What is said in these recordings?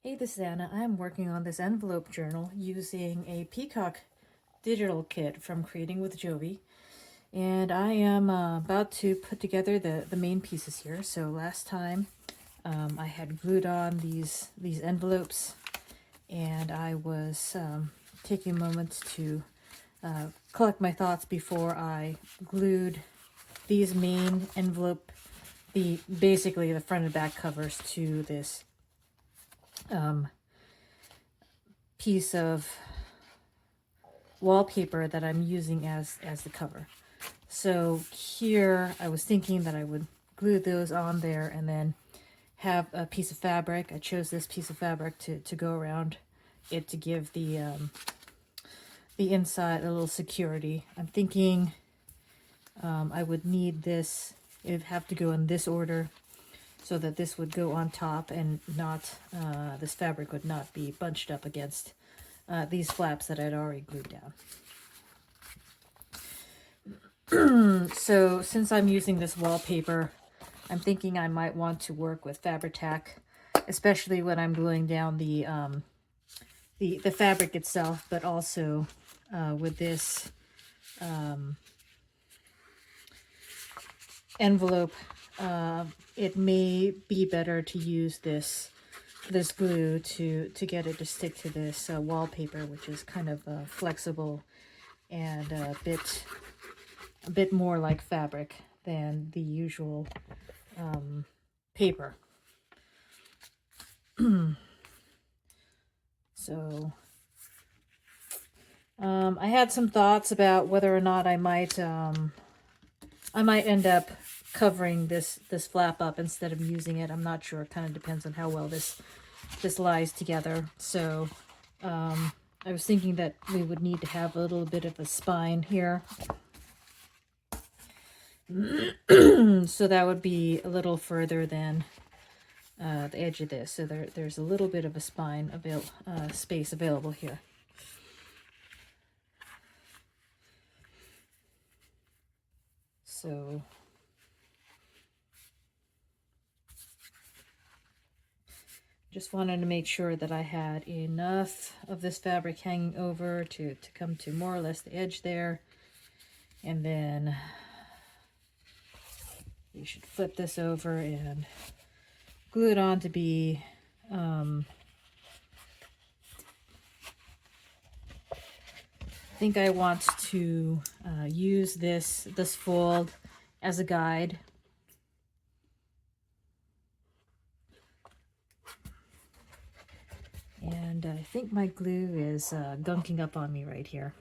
Hey, this is Anna. I'm working on this envelope journal using a Peacock digital kit from Creating with Jovi. And I am about to put together the main pieces here. So last time I had glued on these envelopes, and I was taking moments to collect my thoughts before I glued these main envelope, basically the front and back covers, to this piece of wallpaper that I'm using as the cover. So here I was thinking that I would glue those on there and then have a piece of fabric. I chose this piece of fabric to go around it to give the inside a little security. I'm thinking I would need this. It would have to go in this order so that this would go on top and not, this fabric would not be bunched up against these flaps that I'd already glued down. So since I'm using this wallpaper, I'm thinking I might want to work with Fabri-Tac, especially when I'm gluing down the fabric itself, but also with this envelope, it may be better to use this glue to get it to stick to this wallpaper, which is kind of flexible and a bit more like fabric than the usual paper. So I had some thoughts about whether or not I might end up covering this flap up instead of using it. I'm not sure. It kind of depends on how well this lies together. So I was thinking that we would need to have a little bit of a spine here. So that would be a little further than the edge of this. So there's a little bit of a spine space available here. So just wanted to make sure that I had enough of this fabric hanging over to come to more or less the edge there. And then you should flip this over and glue it on to be I think I want to use this fold as a guide. And I think my glue is gunking up on me right here.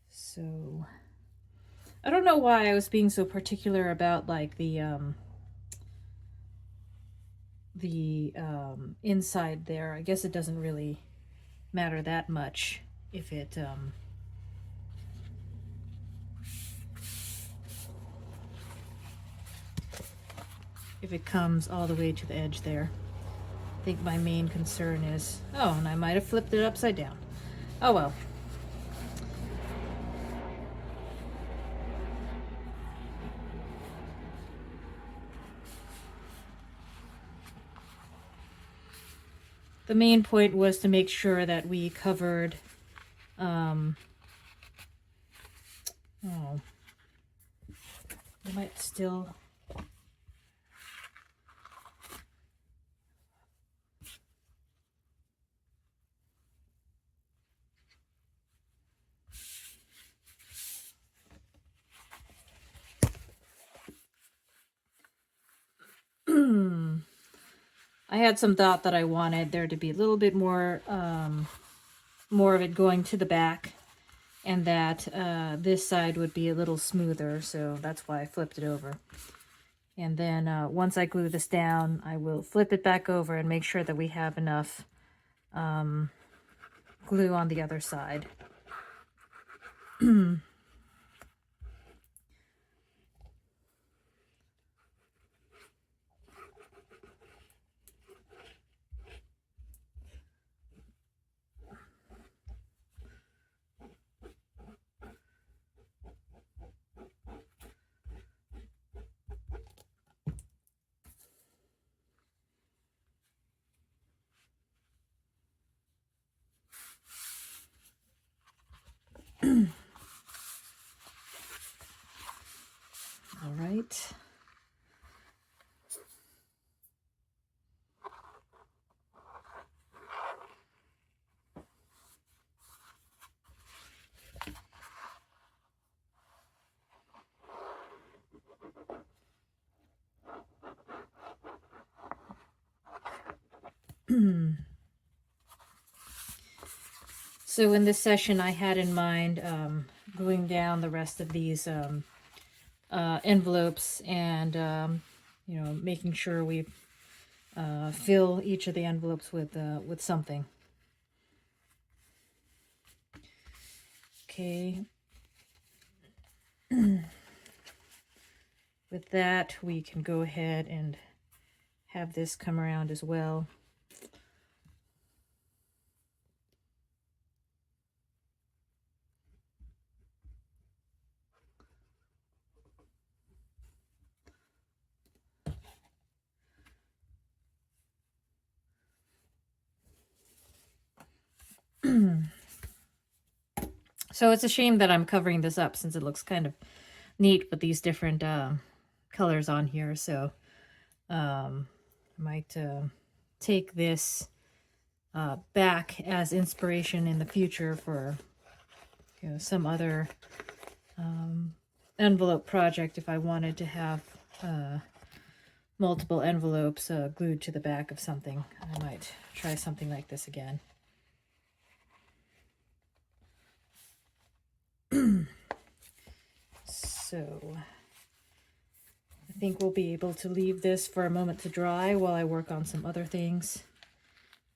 So I don't know why I was being so particular about like the inside there. I guess it doesn't really matter that much if it comes all the way to the edge there. I think my main concern is, oh, and I might have flipped it upside down. Oh well. The main point was to make sure that we covered, oh, I might still, I had some thought that I wanted there to be a little bit more of it going to the back, and that this side would be a little smoother, so that's why I flipped it over. And then once I glue this down, I will flip it back over and make sure that we have enough glue on the other side. right. So in this session, I had in mind gluing down the rest of these envelopes and, you know, making sure we fill each of the envelopes with something. Okay. With that, we can go ahead and have this come around as well. So it's a shame that I'm covering this up since it looks kind of neat with these different colors on here. So I might take this back as inspiration in the future for, you know, some other envelope project if I wanted to have multiple envelopes glued to the back of something. I might try something like this again. So I think we'll be able to leave this for a moment to dry while I work on some other things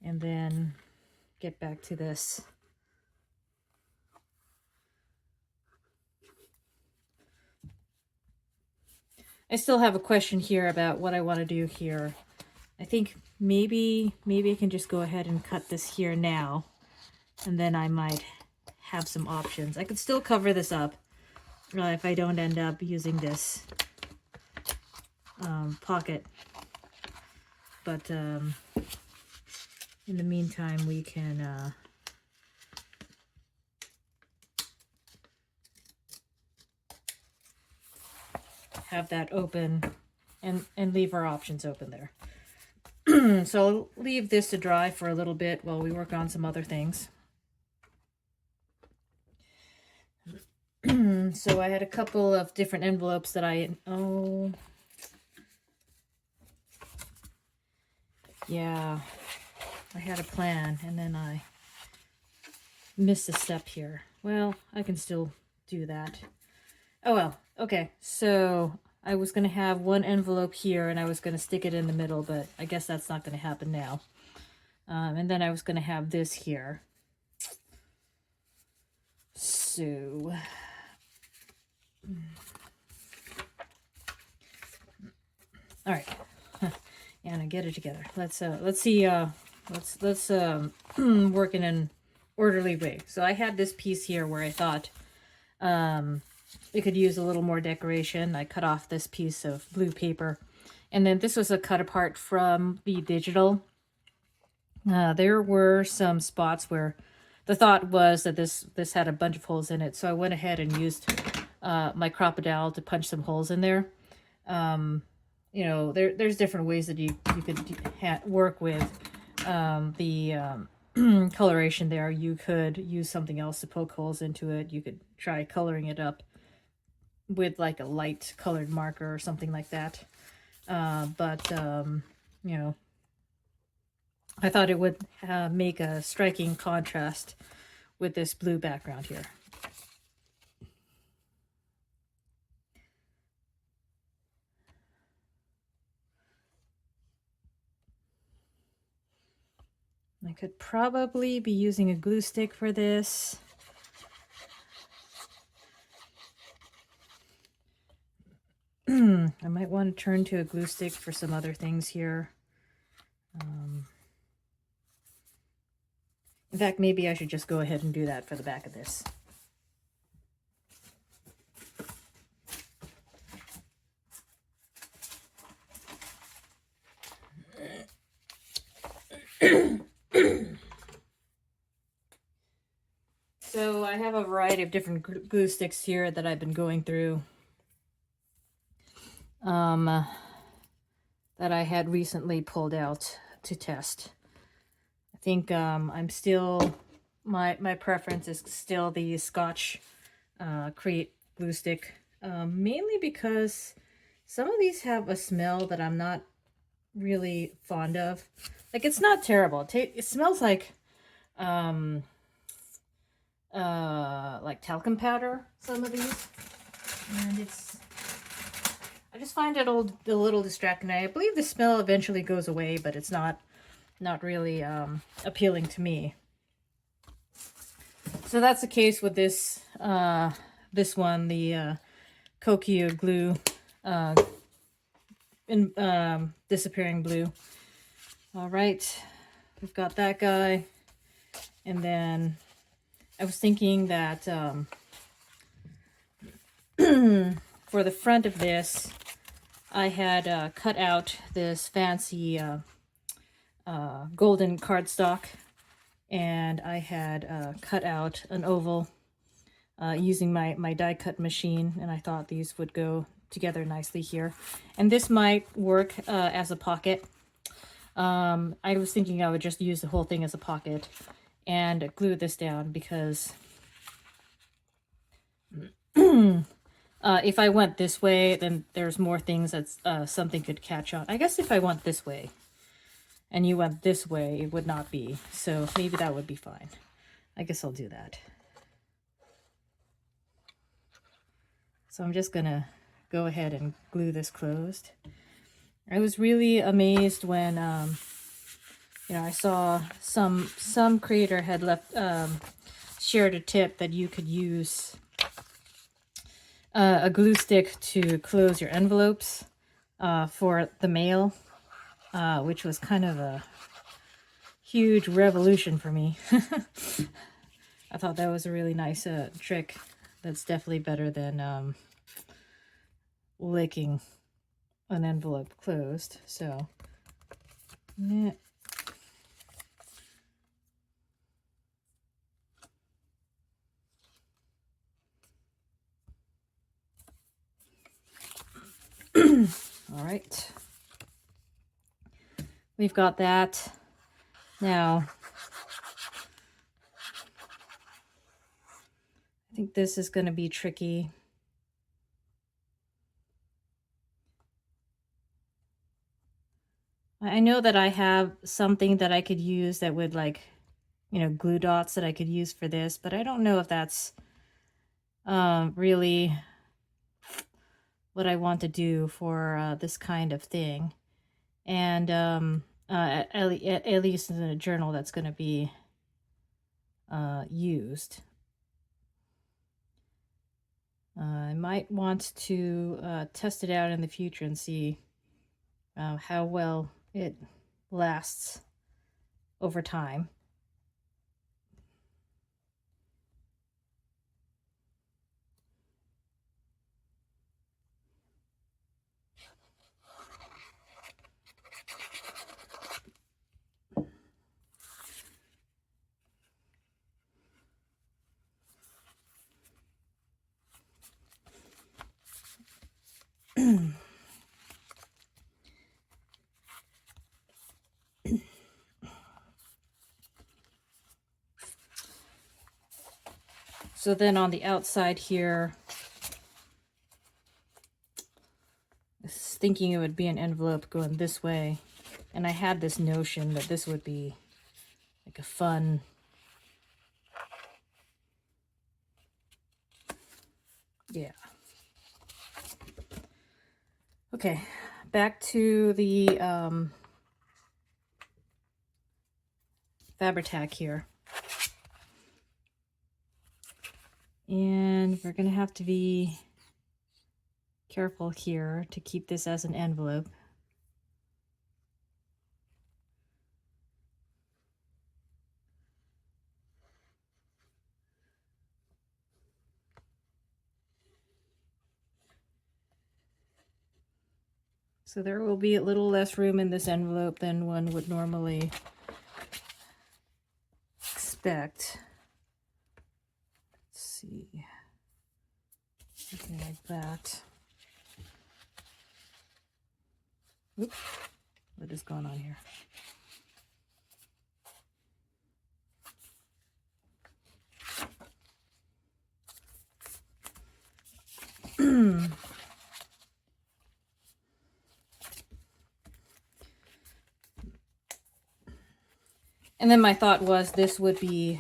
and then get back to this. I still have a question here about what I want to do here. I think maybe I can just go ahead and cut this here now, and then I might have some options. I could still cover this up if I don't end up using this pocket, but in the meantime we can have that open and leave our options open there. So I'll leave this to dry for a little bit while we work on some other things. So I had a couple of different envelopes that yeah, I had a plan and then I missed a step here. Well, I can still do that. Oh well, okay. So I was going to have one envelope here and I was going to stick it in the middle, but I guess that's not going to happen now. And then I was going to have this here. So all right. Anna, get it together. Let's see, let's work in an orderly way. So I had this piece here where I thought it could use a little more decoration. I cut off this piece of blue paper, and then this was a cut apart from the digital. There were some spots where the thought was that this had a bunch of holes in it, so I went ahead and used my Crop-A-Dowel to punch some holes in there. You know, there's different ways that you could work with the coloration there. You could use something else to poke holes into it. You could try coloring it up with like a light colored marker or something like that. But you know, I thought it would make a striking contrast with this blue background here. I could probably be using a glue stick for this. I might want to turn to a glue stick for some other things here. In fact, maybe I should just go ahead and do that for the back of this. So I have a variety of different glue sticks here that I've been going through. that I had recently pulled out to test. I think I'm still, my preference is still the Scotch Create glue stick, mainly because some of these have a smell that I'm not really fond of. Like, it's not terrible. It smells like talcum powder, some of these, and I just find it a little distracting. I believe the smell eventually goes away, but it's not really appealing to me. So that's the case with this this one, the Kokio glue disappearing blue. All right, we've got that guy, and then I was thinking that for the front of this, I had cut out this fancy golden cardstock, and I had cut out an oval using my die cut machine, and I thought these would go together nicely here. And this might work as a pocket. I was thinking I would just use the whole thing as a pocket and glue this down, because if I went this way, then there's more things that something could catch on. I guess if I went this way and you went this way, it would not be. So maybe that would be fine. I guess I'll do that. So I'm just gonna go ahead and glue this closed. I was really amazed when you know, I saw some creator had left shared a tip that you could use a glue stick to close your envelopes for the mail, which was kind of a huge revolution for me. I thought that was a really nice trick. That's definitely better than licking an envelope closed. So, yeah. All right. We've got that. Now, I think this is going to be tricky. I know that I have something that I could use that would, like, you know, glue dots that I could use for this, but I don't know if that's really what I want to do for this kind of thing. And at least in a journal that's going to be used. I might want to test it out in the future and see how well it lasts over time. So then on the outside here, I was thinking it would be an envelope going this way. And I had this notion that this would be like a fun Okay, back to the Fabri-Tac here. And we're going to have to be careful here to keep this as an envelope. So there will be a little less room in this envelope than one would normally expect. Let's see. Something like that. Oops, what is going on here? And then my thought was this would be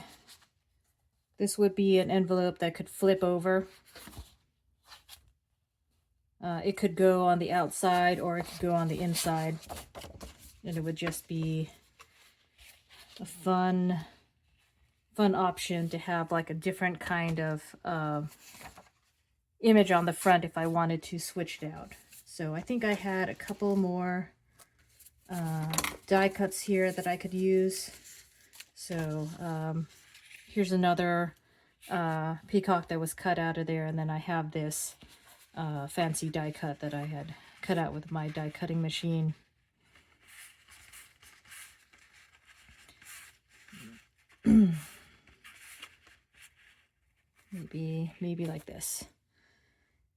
an envelope that could flip over. It could go on the outside or it could go on the inside. And it would just be a fun option to have like a different kind of image on the front if I wanted to switch it out. So I think I had a couple more die cuts here that I could use. So here's another peacock that was cut out of there, and then I have this fancy die cut that I had cut out with my die cutting machine. maybe like this.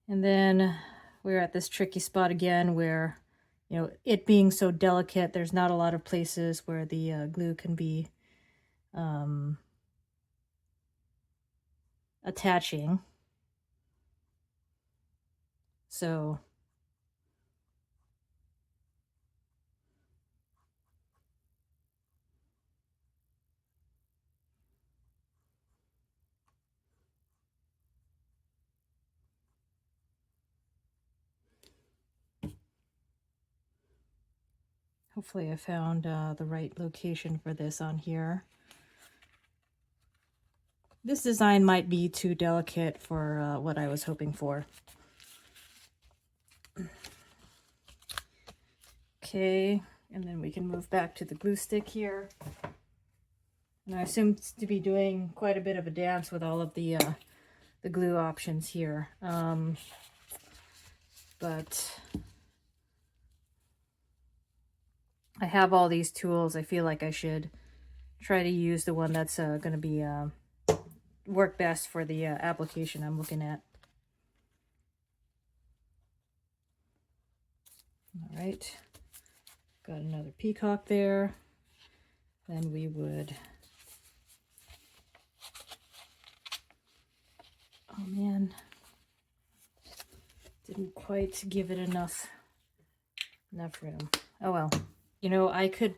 And then we're at this tricky spot again where, you know, it being so delicate, there's not a lot of places where the glue can be attaching. So hopefully I found the right location for this on here. This design might be too delicate for what I was hoping for. Okay, and then we can move back to the glue stick here. And I assume to be doing quite a bit of a dance with all of the glue options here. But I have all these tools. I feel like I should try to use the one that's going to be work best for the application I'm looking at. All right, got another peacock there. Then we would, oh man, didn't quite give it enough room. Oh well, you know, I could,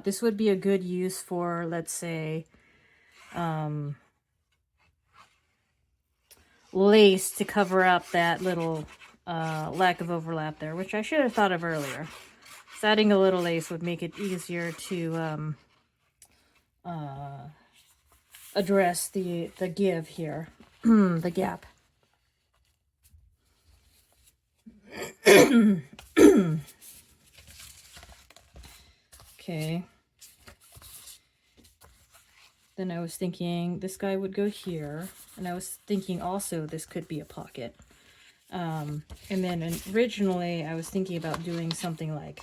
this would be a good use for, let's say, lace to cover up that little lack of overlap there, which I should have thought of earlier. So adding a little lace would make it easier to address the give here, the gap. Okay. Then I was thinking this guy would go here, and I was thinking also this could be a pocket. And then originally I was thinking about doing something like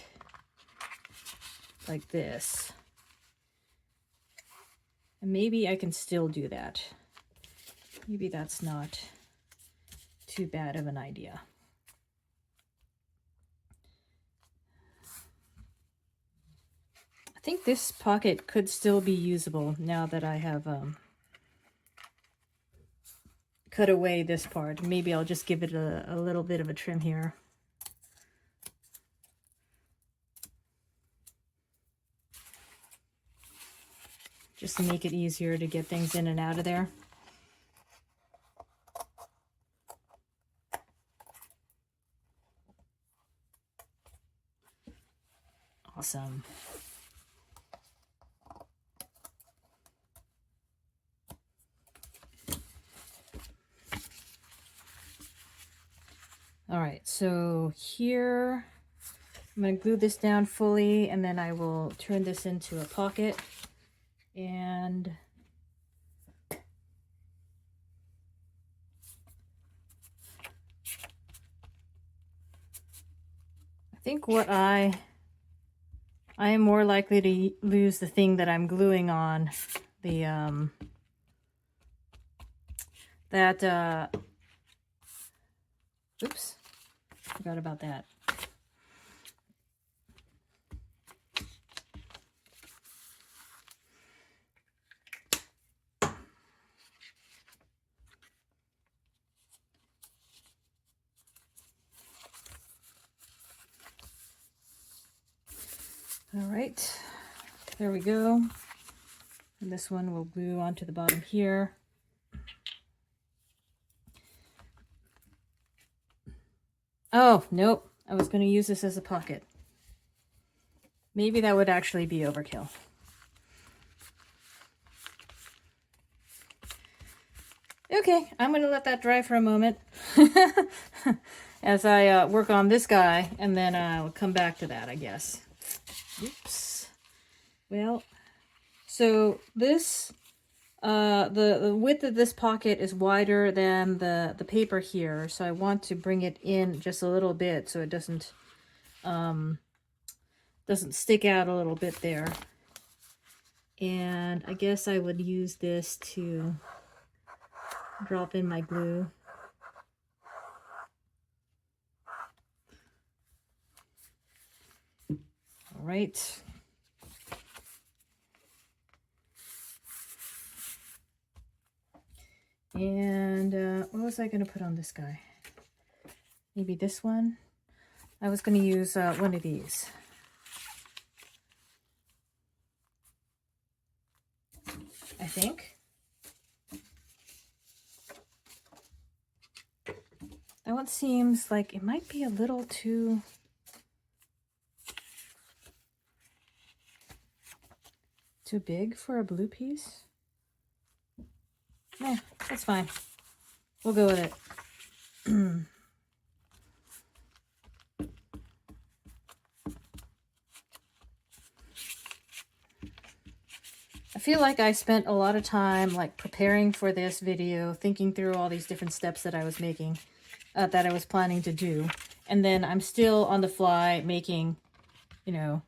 this. And maybe I can still do that. Maybe that's not too bad of an idea. I think this pocket could still be usable now that I have cut away this part. Maybe I'll just give it a little bit of a trim here. Just to make it easier to get things in and out of there. Awesome. All right, so here I'm going to glue this down fully, and then I will turn this into a pocket. And I think what I am more likely to lose the thing that I'm gluing on, the oops, forgot about that. All right, there we go. And this one will glue onto the bottom here. Oh, nope. I was going to use this as a pocket. Maybe that would actually be overkill. Okay, I'm going to let that dry for a moment as I work on this guy, and then I'll come back to that, I guess. Oops. Well, so this, the width of this pocket is wider than the paper here, so I want to bring it in just a little bit so it doesn't stick out a little bit there. And I guess I would use this to drop in my glue. All right. And what was I going to put on this guy? Maybe this one? I was going to use one of these. I think. That one seems like it might be a little too big for a blue piece. Yeah, that's fine. We'll go with it. I feel like I spent a lot of time like preparing for this video, thinking through all these different steps that I was making, that I was planning to do. And then I'm still on the fly making, you know,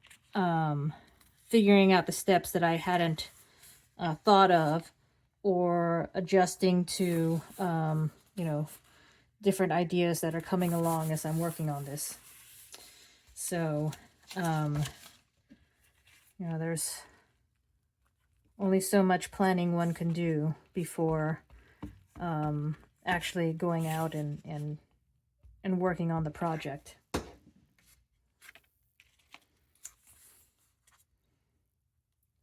figuring out the steps that I hadn't thought of, or adjusting to, you know, different ideas that are coming along as I'm working on this. So, you know, there's only so much planning one can do before actually going out and working on the project.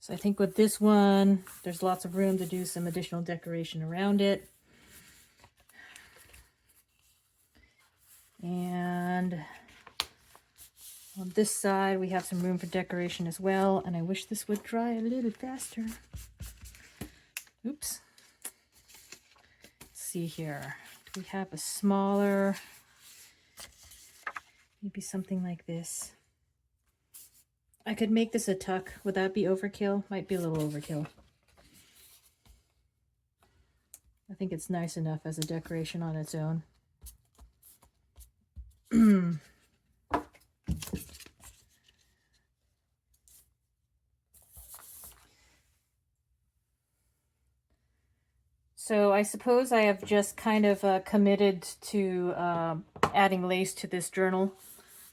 So I think with this one, there's lots of room to do some additional decoration around it. And on this side, we have some room for decoration as well. And I wish this would dry a little faster. Oops. Let's see here. Do we have a smaller, maybe something like this? I could make this a tuck. Would that be overkill? Might be a little overkill. I think it's nice enough as a decoration on its own. So I suppose I have just kind of committed to adding lace to this journal.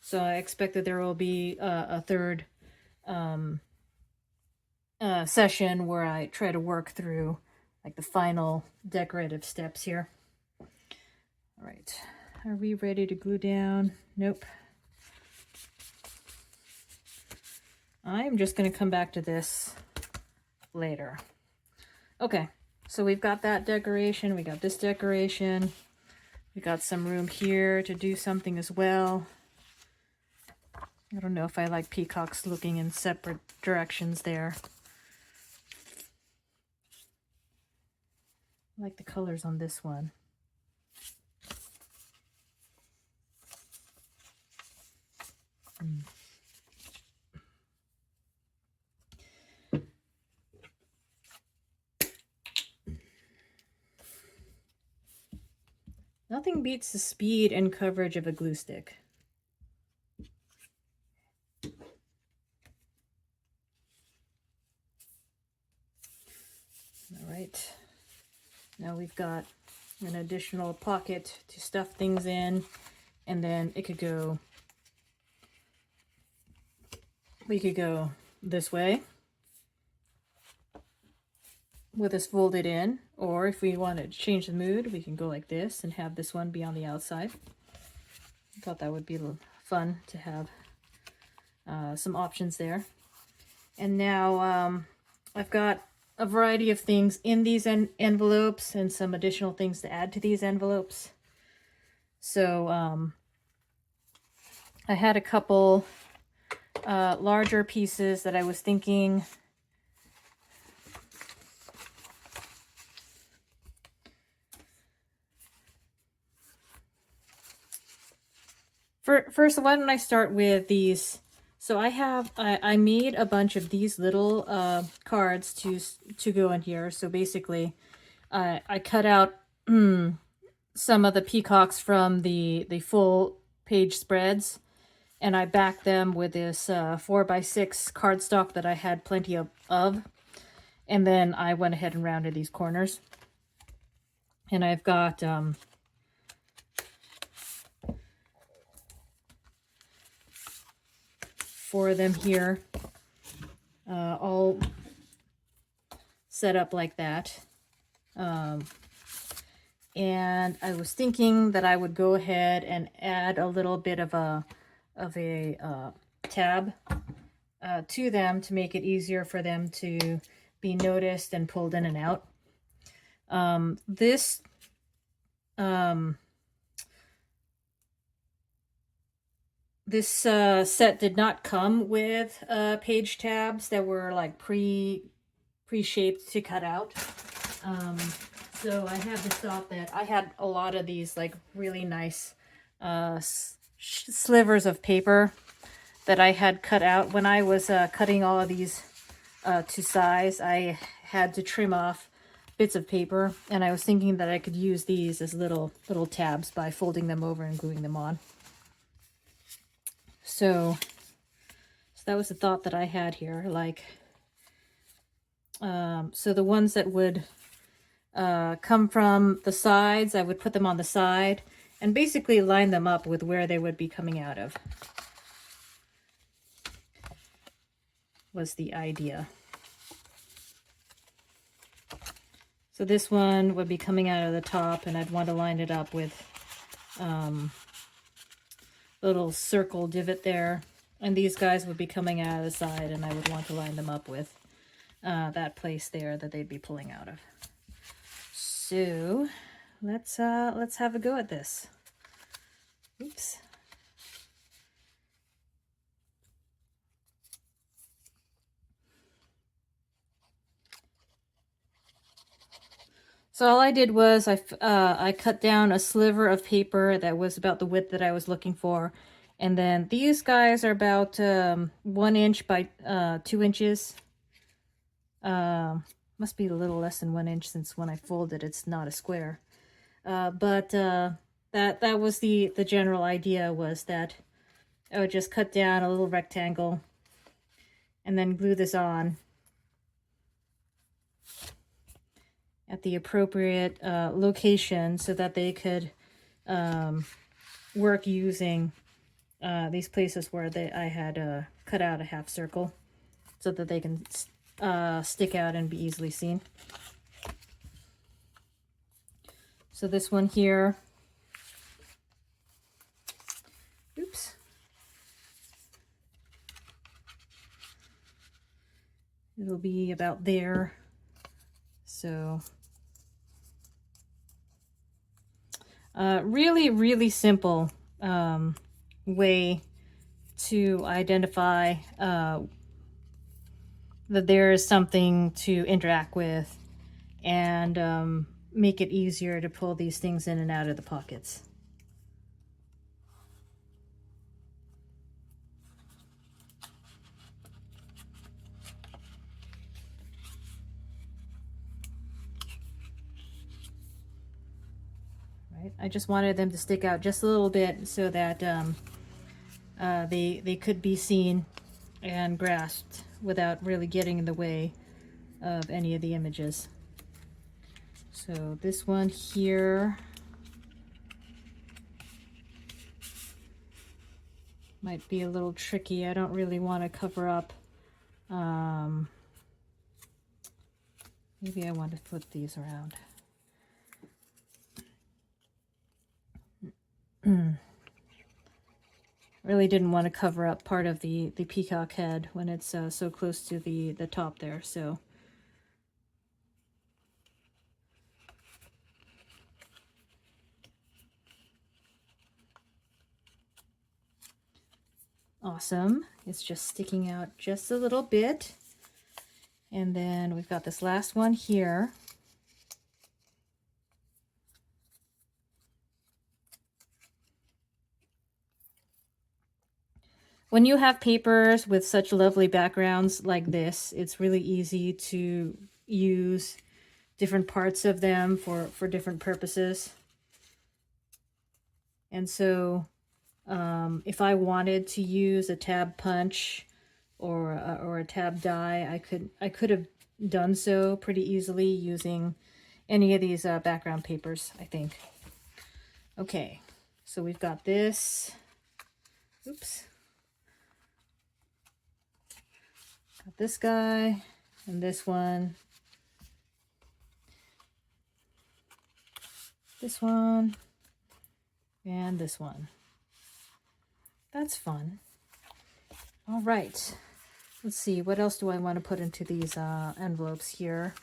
So I expect that there will be a third session where I try to work through like the final decorative steps here. All right, are we ready to glue down? Nope. I'm just going to come back to this later. Okay, so we've got that decoration, we got this decoration, we got some room here to do something as well. I don't know if I like peacocks looking in separate directions there. I like the colors on this one. Nothing beats the speed and coverage of a glue stick. All right, now we've got an additional pocket to stuff things in, and then it could go, we could go this way with this folded in, or if we want to change the mood, we can go like this and have this one be on the outside. I thought that would be fun to have some options there. And now I've got a variety of things in these envelopes and some additional things to add to these envelopes. So I had a couple larger pieces that I was thinking first, why don't I start with these? So I made a bunch of these little cards to go in here. So basically, I cut out some of the peacocks from the full page spreads, and I backed them with this 4x6 cardstock that I had plenty of. And then I went ahead and rounded these corners. And I've got 4 of them here, all set up like that. And I was thinking that I would go ahead and add a little bit of a tab to them to make it easier for them to be noticed and pulled in and out. This set did not come with page tabs that were like pre-shaped to cut out. So I had this thought that I had a lot of these like really nice slivers of paper that I had cut out. When I was cutting all of these to size, I had to trim off bits of paper, and I was thinking that I could use these as little tabs by folding them over and gluing them on. So that was the thought that I had here. Like, so the ones that would come from the sides, I would put them on the side and basically line them up with where they would be coming out of, was the idea. So this one would be coming out of the top, and I'd want to line it up with little circle divot there. And these guys would be coming out of the side, and I would want to line them up with that place there that they'd be pulling out of. So let's have a go at this. Oops. So all I did was I cut down a sliver of paper that was about the width that I was looking for. And then these guys are about 1 inch by 2 inches. Must be a little less than 1 inch, since when I fold it, it's not a square. But that was the general idea, was that I would just cut down a little rectangle and then glue this on at the appropriate location so that they could work using these places where I had cut out a half circle so that they can stick out and be easily seen. So this one here, oops, it'll be about there. So really simple way to identify that there is something to interact with, and make it easier to pull these things in and out of the pockets. Right? I just wanted them to stick out just a little bit so that they could be seen and grasped without really getting in the way of any of the images. So this one here might be a little tricky. I don't really want to cover up. Maybe I want to flip these around. Really didn't want to cover up part of the peacock head when it's so close to the top there. So awesome. It's just sticking out just a little bit. And then we've got this last one here. When you have papers with such lovely backgrounds like this, it's really easy to use different parts of them for different purposes. And so if I wanted to use a tab punch or a tab die, I could have done so pretty easily using any of these background papers, I think. Okay, so we've got this. Oops. Got this guy and this one. This one. And this one. That's fun. All right. Let's see, what else do I want to put into these envelopes here?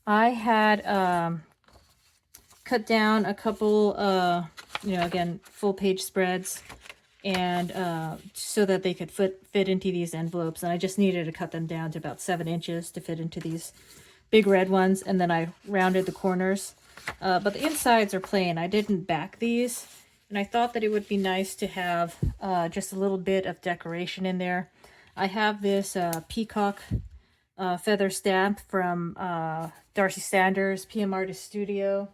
I had cut down a couple, again, full page spreads, and so that they could fit into these envelopes. And I just needed to cut them down to about 7 inches to fit into these big red ones. And then I rounded the corners. But the insides are plain. I didn't back these. And I thought that it would be nice to have just a little bit of decoration in there. I have this peacock feather stamp from Darcy Sanders, PM Artist Studio.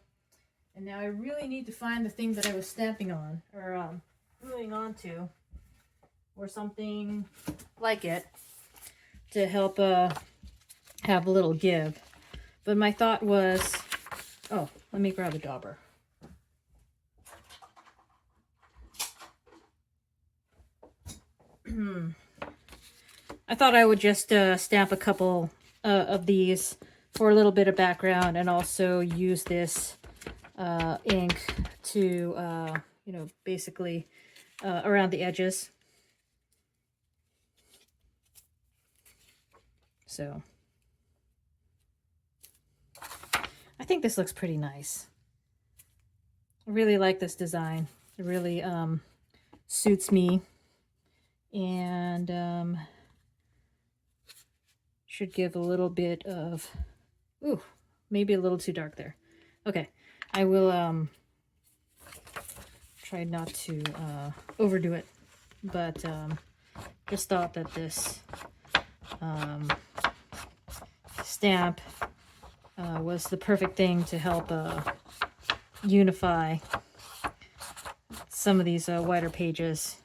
And now I really need to find the thing that I was stamping on, or gluing onto, or something like it, to help have a little give. But my thought was, oh, let me grab a dauber. I thought I would just stamp a couple of these for a little bit of background, and also use this ink to, basically around the edges. So I think this looks pretty nice. I really like this design. It really suits me, and should give a little bit of, ooh, maybe a little too dark there. Okay, I will try not to overdo it, but just thought that this stamp was the perfect thing to help unify some of these wider pages.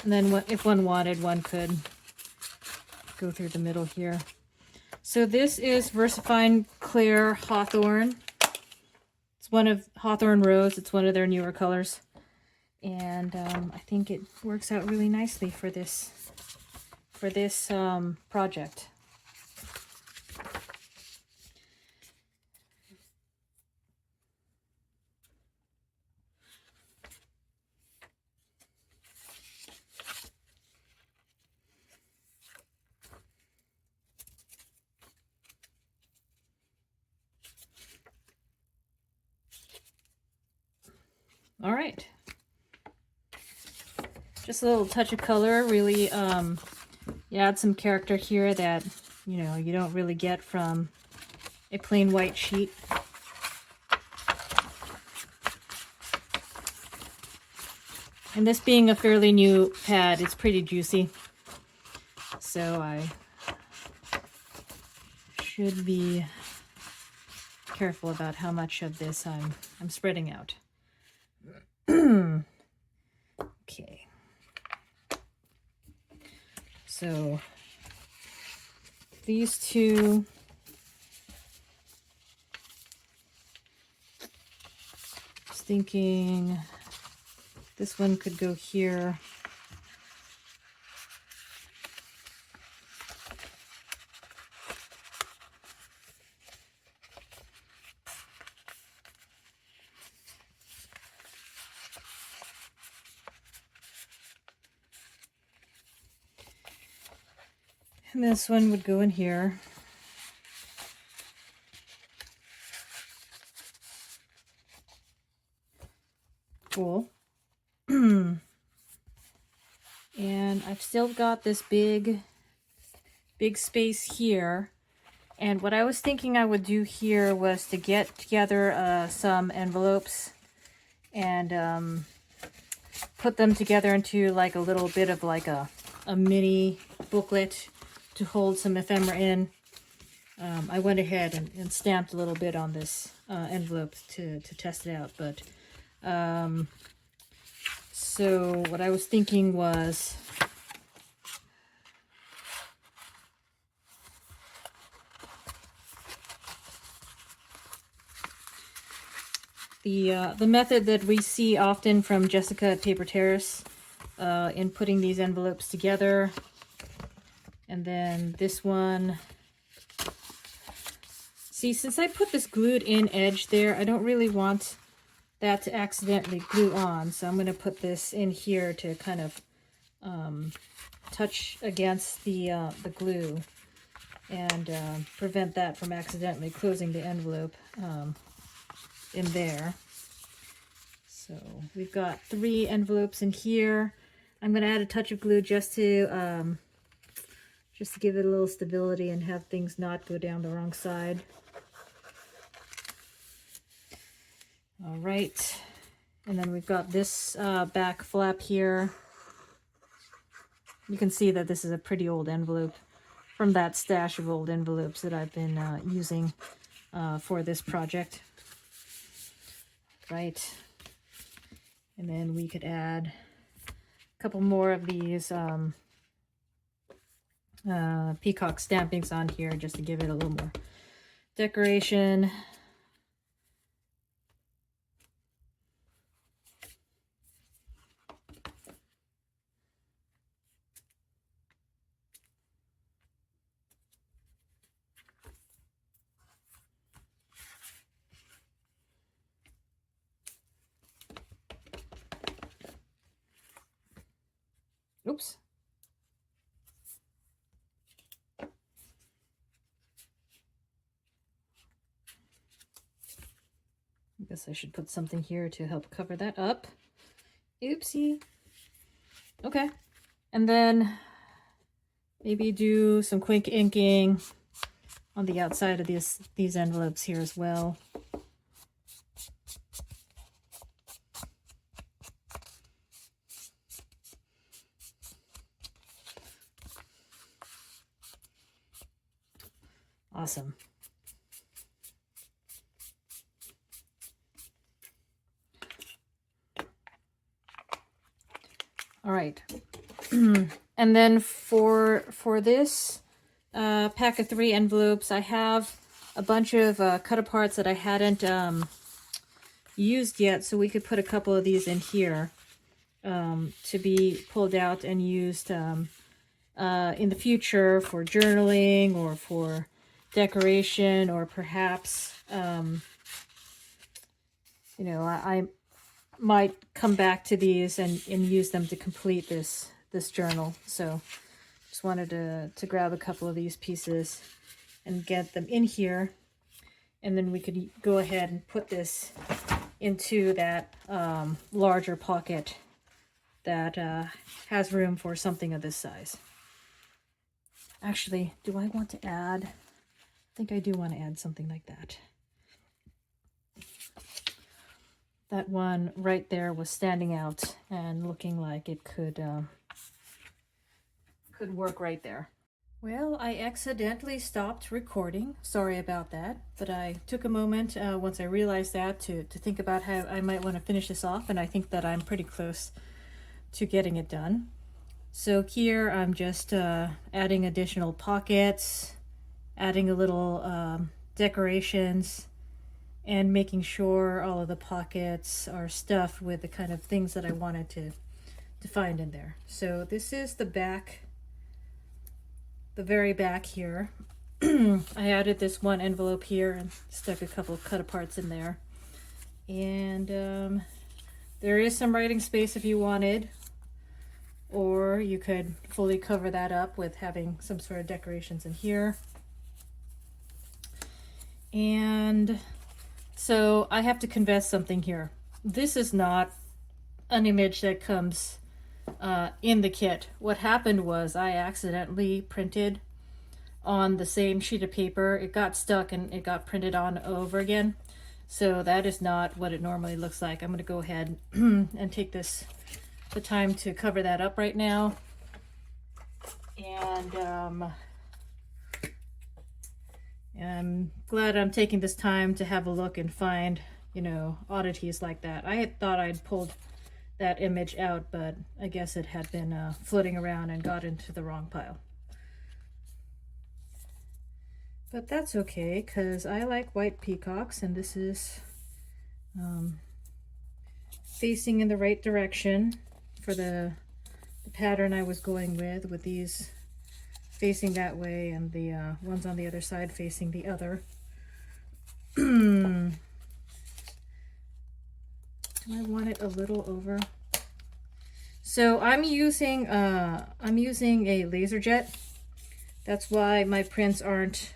And then if one wanted, one could go through the middle here. So this is VersaFine Clear Hawthorne. It's one of Hawthorne Rose. It's one of their newer colors. And I think it works out really nicely for this project. All right. Just a little touch of color, really you add some character here that, you don't really get from a plain white sheet. And this being a fairly new pad, it's pretty juicy. So I should be careful about how much of this I'm spreading out. Okay. So these two, I was thinking this one could go here. And this one would go in here. Cool. And I've still got this big space here. And what I was thinking I would do here was to get together some envelopes and put them together into like a little bit of like a mini booklet to hold some ephemera in. I went ahead and stamped a little bit on this envelope to test it out, but so what I was thinking was the method that we see often from Jessica at Paper Terrace in putting these envelopes together. And then this one, see, since I put this glued in edge there, I don't really want that to accidentally glue on. So I'm going to put this in here to kind of touch against the glue and prevent that from accidentally closing the envelope in there. So we've got 3 envelopes in here. I'm going to add a touch of glue just to give it a little stability and have things not go down the wrong side. All right, and then we've got this back flap here. You can see that this is a pretty old envelope from that stash of old envelopes that I've been using for this project. Right, and then we could add a couple more of these peacock stampings on here just to give it a little more decoration. Oops. I guess I should put something here to help cover that up. Oopsie. Okay. And then maybe do some quick inking on the outside of these envelopes here as well. Awesome. All right. And then for this pack of 3 envelopes, I have a bunch of cut aparts that I hadn't used yet, so we could put a couple of these in here to be pulled out and used in the future for journaling or for decoration, or perhaps you know, I might come back to these and use them to complete this journal. So just wanted to grab a couple of these pieces and get them in here, and then we could go ahead and put this into that larger pocket that has room for something of this size. Actually, do I want to add? I think I do want to add something like that. That one right there was standing out and looking like it could work right there. Well, I accidentally stopped recording. Sorry about that, but I took a moment once I realized that to think about how I might want to finish this off, and I think that I'm pretty close to getting it done. So here I'm just adding additional pockets, adding a little decorations, and making sure all of the pockets are stuffed with the kind of things that I wanted to find in there. So this is the back, the very back here. I added this one envelope here and stuck a couple of cut aparts in there. And there is some writing space if you wanted. or you could fully cover that up with having some sort of decorations in here. And so I have to confess something here. This is not an image that comes in the kit. What happened was I accidentally printed on the same sheet of paper. It got stuck and it got printed on over again. So that is not what it normally looks like. I'm going to go ahead and take the time to cover that up right now. And I'm glad I'm taking this time to have a look and find, you know, oddities like that. I had thought I'd pulled that image out, but I guess it had been floating around and got into the wrong pile. But that's okay, because I like white peacocks, and this is facing in the right direction for the pattern I was going with these facing that way and the ones on the other side facing the other. Do I want it a little over? So I'm using a laser jet. That's why my prints aren't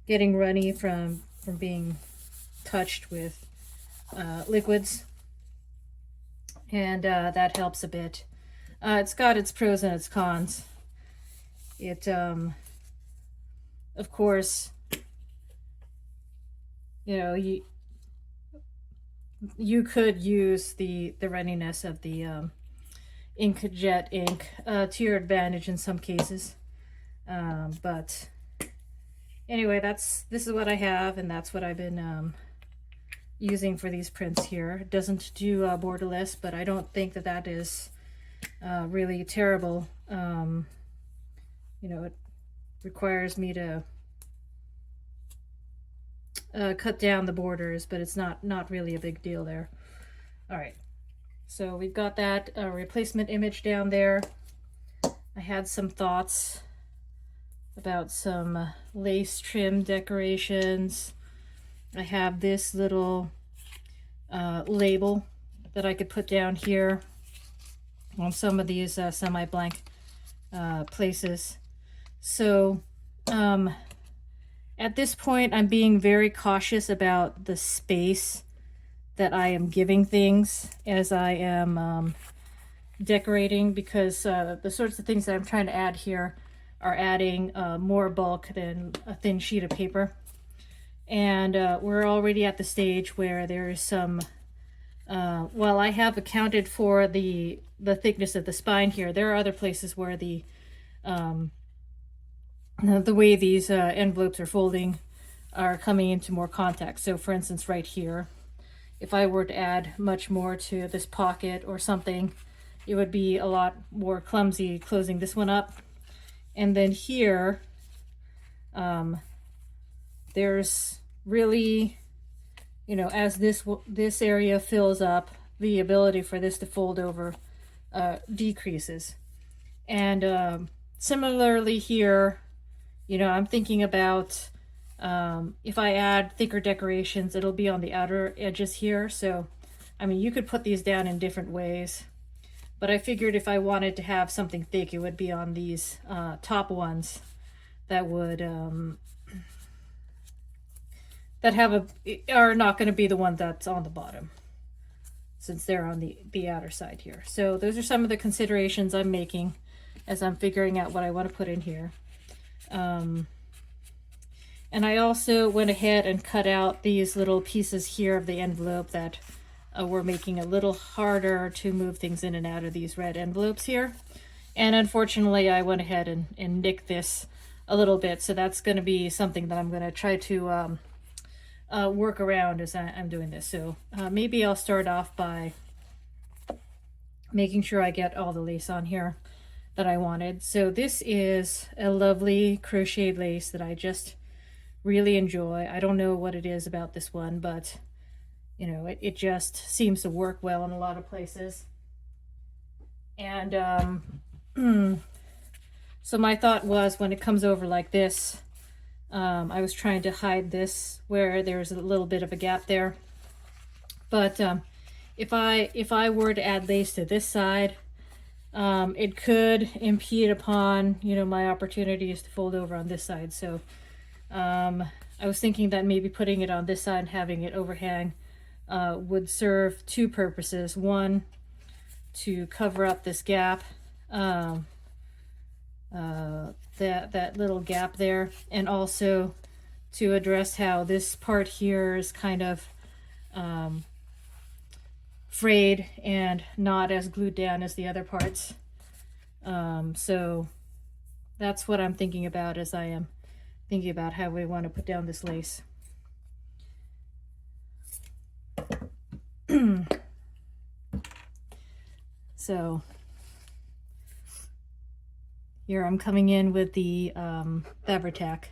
getting runny from being touched with liquids, and that helps a bit. It's got its pros and its cons. It of course, you know, you could use the runniness of the inkjet ink to your advantage in some cases. But anyway, this is what I have, and that's what I've been using for these prints here. It doesn't do borderless, but I don't think that is really terrible. You know, it requires me to cut down the borders, but it's not really a big deal there. All right, so we've got that replacement image down there. I had some thoughts about some lace trim decorations. I have this little label that I could put down here on some of these semi-blank places. So at this point, I'm being very cautious about the space that I am giving things as I am decorating, because the sorts of things that I'm trying to add here are adding more bulk than a thin sheet of paper. And we're already at the stage where there is some, well, I have accounted for the thickness of the spine here. There are other places where the way these envelopes are folding are coming into more contact. So for instance, right here, if I were to add much more to this pocket or something, it would be a lot more clumsy closing this one up. And then here, there's really, you know, as this area fills up, the ability for this to fold over decreases. And similarly here, you know, I'm thinking about if I add thicker decorations, it'll be on the outer edges here. So, I mean, you could put these down in different ways. But I figured if I wanted to have something thick, it would be on these top ones that would that are not going to be the one that's on the bottom, since they're on the outer side here. So those are some of the considerations I'm making as I'm figuring out what I want to put in here. And I also went ahead and cut out these little pieces here of the envelope that were making it a little harder to move things in and out of these red envelopes here. And unfortunately, I went ahead and nicked this a little bit. So that's going to be something that I'm going to try to work around as I'm doing this. So maybe I'll start off by making sure I get all the lace on here that I wanted. So this is a lovely crocheted lace that I just really enjoy. I don't know what it is about this one, but you know, it just seems to work well in a lot of places. And so my thought was, when it comes over like this, I was trying to hide this where there's a little bit of a gap there. But if I were to add lace to this side, it could impede upon, you know, my opportunities to fold over on this side. So I was thinking that maybe putting it on this side and having it overhang would serve two purposes. One, to cover up this gap, that little gap there, and also to address how this part here is kind of frayed and not as glued down as the other parts. So that's what I'm thinking about as I am thinking about how we want to put down this lace. So here I'm coming in with the Fabri-Tac,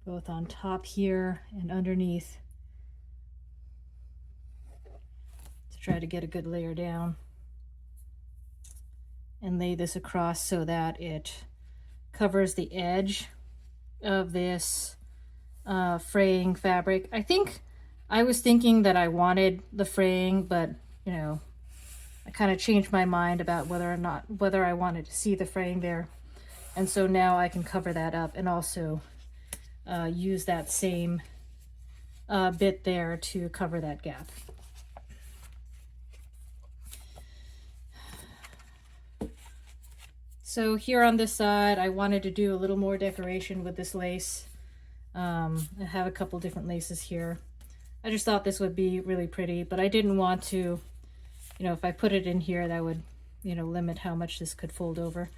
both on top here and underneath, to try to get a good layer down, and lay this across so that it covers the edge of this fraying fabric. I was thinking that I wanted the fraying, but you know, I kind of changed my mind about whether I wanted to see the fraying there, and so now I can cover that up and also use that same bit there to cover that gap. So here on this side, I wanted to do a little more decoration with this lace. I have a couple different laces here. I just thought this would be really pretty, but I didn't want to, you know, if I put it in here, that would, you know, limit how much this could fold over.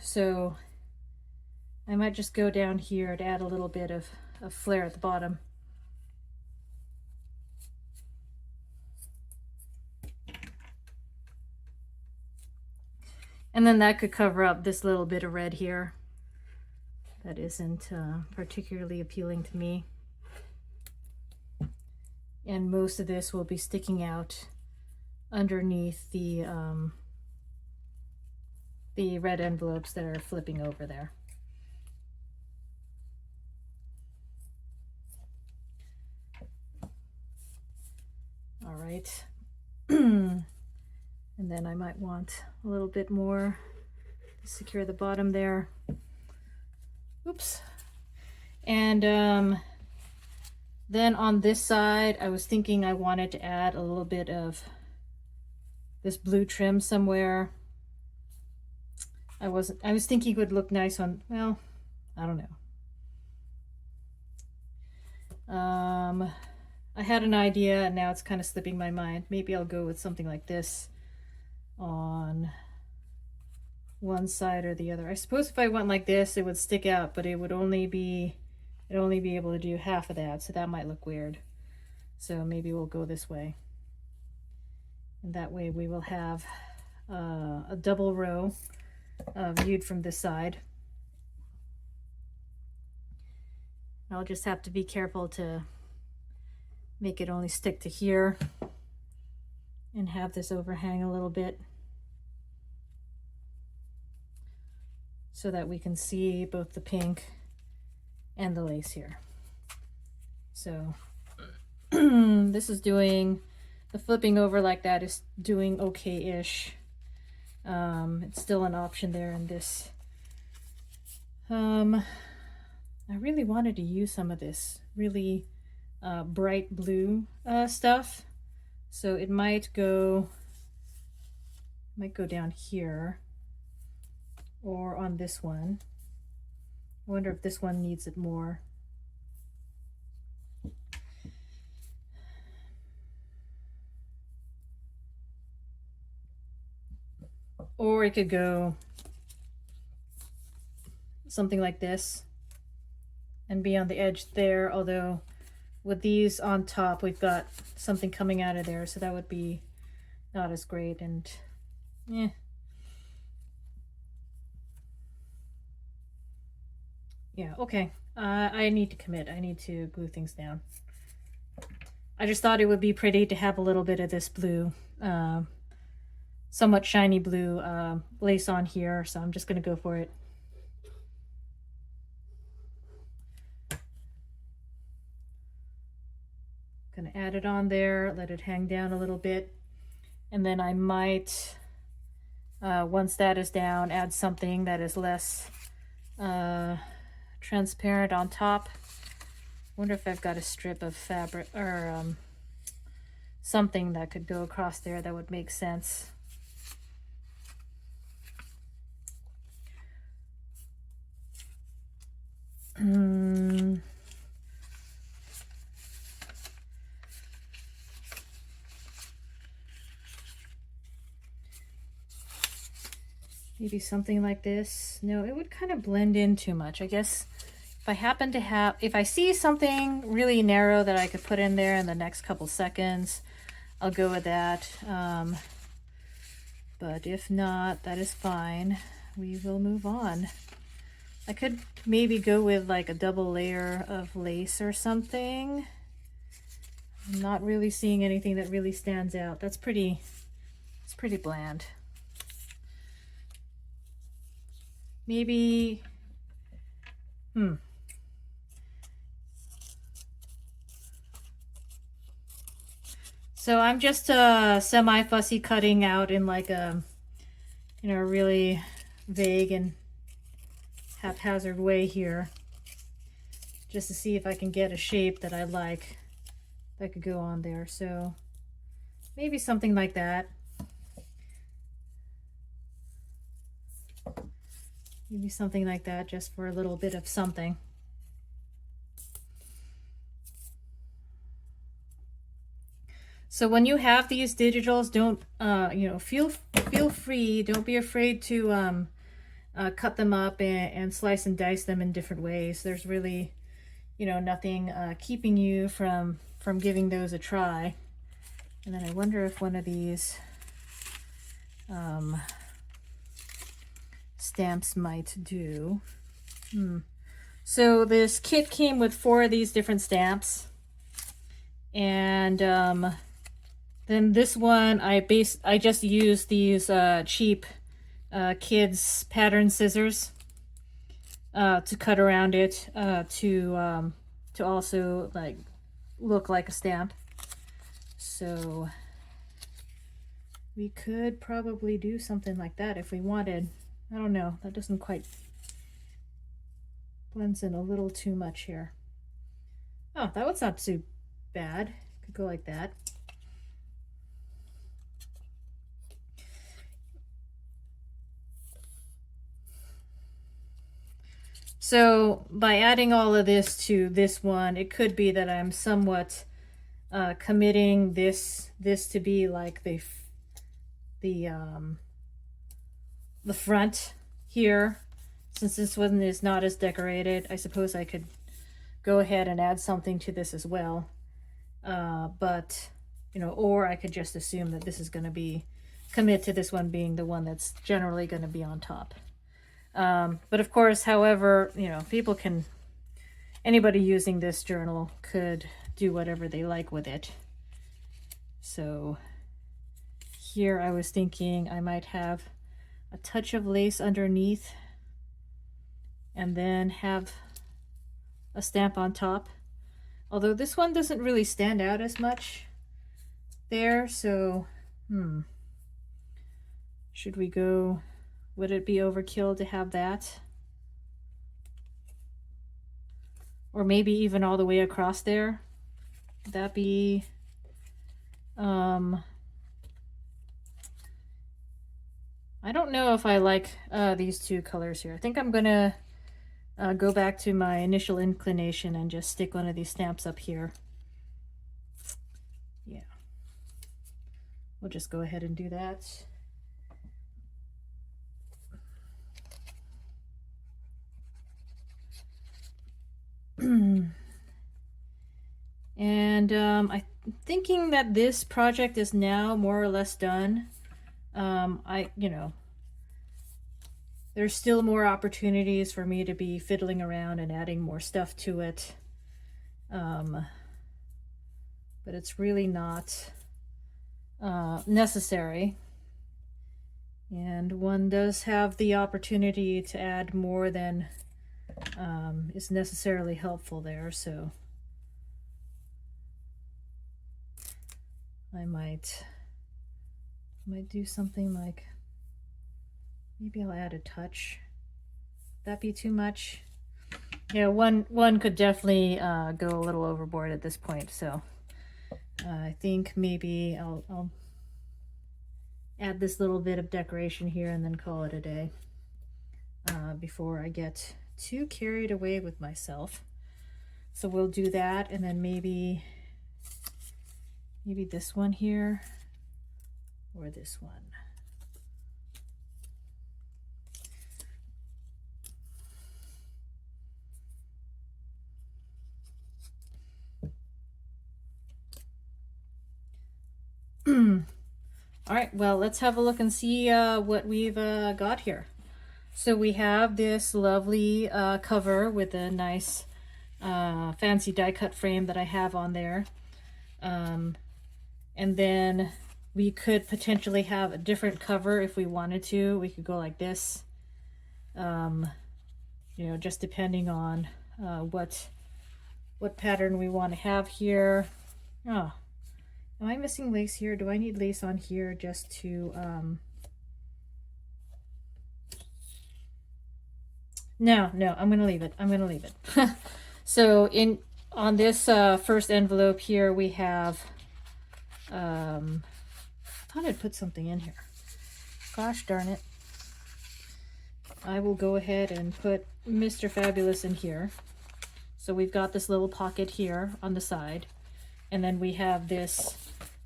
So I might just go down here to add a little bit of flare at the bottom. And then that could cover up this little bit of red here that isn't particularly appealing to me. And most of this will be sticking out underneath the red envelopes that are flipping over there. All right. And then I might want a little bit more to secure the bottom there. Oops. And then on this side, I was thinking I wanted to add a little bit of this blue trim somewhere. I was thinking it would look nice on, well, I don't know. I had an idea and now it's kind of slipping my mind. Maybe I'll go with something like this on one side or the other. I suppose if I went like this, it would stick out, but it would only be able to do half of that, so that might look weird. So maybe we'll go this way. And that way we will have a double row viewed from this side. I'll just have to be careful to make it only stick to here and have this overhang a little bit so that we can see both the pink and the lace here. So this is doing, the flipping over like that is doing okay-ish. It's still an option there in this. I really wanted to use some of this really bright blue stuff, so it might go down here or on this one. I wonder if this one needs it more. Or it could go something like this and be on the edge there, although with these on top we've got something coming out of there, so that would be not as great. And yeah, okay. I need to commit. I need to glue things down. I just thought it would be pretty to have a little bit of this blue, somewhat shiny blue lace on here, so I'm just going to go for it. Gonna add it on there, let it hang down a little bit, and then I might, once that is down, add something that is less transparent on top. Wonder if I've got a strip of fabric or something that could go across there that would make sense. Maybe something like this. No, it would kind of blend in too much. I guess if I happen to have, if I see something really narrow that I could put in there in the next couple seconds, I'll go with that. But if not, that is fine. We will move on. I could maybe go with like a double layer of lace or something. I'm not really seeing anything that really stands out. It's pretty bland. Maybe, So I'm just semi-fussy cutting out in like a, really vague and haphazard way here, just to see if I can get a shape that I like that could go on there. So maybe something like that. Maybe something like that, just for a little bit of something. So when you have these digitals, don't feel free. Don't be afraid to cut them up and slice and dice them in different ways. There's really, nothing keeping you from giving those a try. And then I wonder if one of these stamps might do. So this kit came with 4 of these different stamps, and then this one I just used these cheap kids pattern scissors to cut around it to also like look like a stamp. So we could probably do something like that if we wanted. I don't know, that doesn't quite, blends in a little too much here. Oh, that one's not too bad. Could go like that. So by adding all of this to this one, it could be that I'm somewhat committing this to be like the front here. Since this one is not as decorated, I suppose I could go ahead and add something to this as well. But, or I could just assume that this is going to be, commit to this one being the one that's generally going to be on top. But of course, however, people can, anybody using this journal could do whatever they like with it. So here I was thinking I might have a touch of lace underneath and then have a stamp on top. Although this one doesn't really stand out as much there, so should we go, would it be overkill to have that? Or maybe even all the way across there? Would that be I don't know if I like these 2 colors here. I think I'm gonna go back to my initial inclination and just stick one of these stamps up here. Yeah, we'll just go ahead and do that. And I'm thinking that this project is now more or less done. There's still more opportunities for me to be fiddling around and adding more stuff to it. But it's really not necessary. And one does have the opportunity to add more than is necessarily helpful there, so. I might do something like, maybe I'll add a touch. That be too much? Yeah, one could definitely go a little overboard at this point, so I think maybe I'll add this little bit of decoration here and then call it a day before I get too carried away with myself. So we'll do that, and then maybe this one here or this one. All right, well, let's have a look and see what we've got here. So we have this lovely cover with a nice fancy die cut frame that I have on there. And then we could potentially have a different cover if we wanted to. We could go like this, you know, just depending on what pattern we want to have here. Oh, am I missing lace here? Do I need lace on here just to no, I'm gonna leave it. I'm gonna leave it. So on this first envelope here, we have I thought I'd put something in here. Gosh darn it. I will go ahead and put Mr. Fabulous in here. So we've got this little pocket here on the side, and then we have this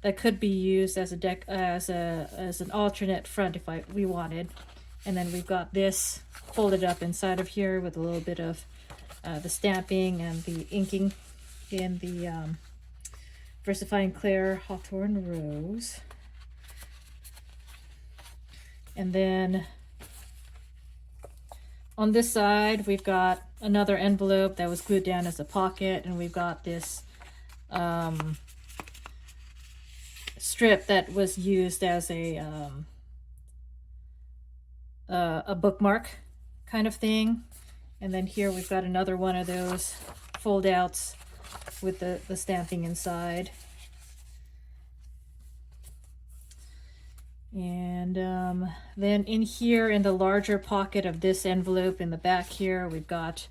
that could be used as an alternate front if we wanted. And then we've got this folded up inside of here with a little bit of the stamping and the inking in the VersaFine Claire Hawthorne Rose. And then on this side, we've got another envelope that was glued down as a pocket, and we've got this strip that was used as a bookmark kind of thing. And then here we've got another one of those fold outs with the stamping inside. And then in here, in the larger pocket of this envelope in the back here, we've got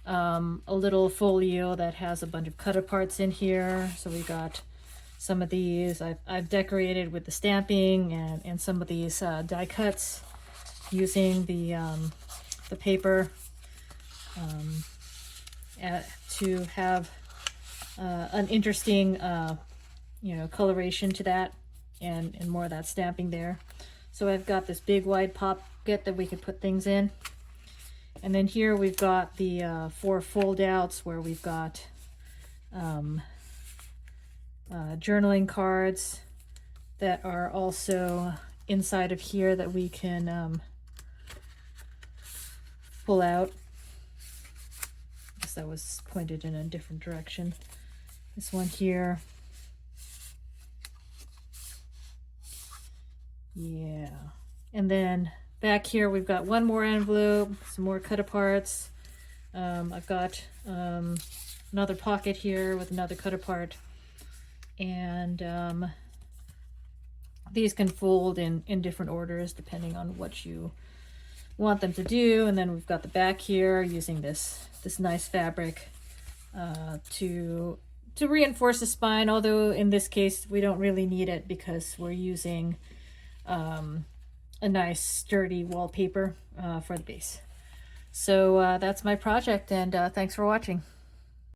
a little folio that has a bunch of cut aparts in here. So we've got some of these I've decorated with the stamping, and some of these die cuts using the paper to have an interesting you know, coloration to that, and more of that stamping there. So I've got this big wide pocket that we could put things in. And then here we've got the 4 fold outs where we've got journaling cards that are also inside of here that we can pull out. I guess that was pointed in a different direction. This one here. Yeah. And then back here we've got one more envelope, some more cut aparts. I've got another pocket here with another cut apart. And these can fold in different orders depending on what you want them to do. And then we've got the back here using this nice fabric to reinforce the spine, although in this case we don't really need it because we're using a nice sturdy wallpaper for the base. So that's my project, and thanks for watching.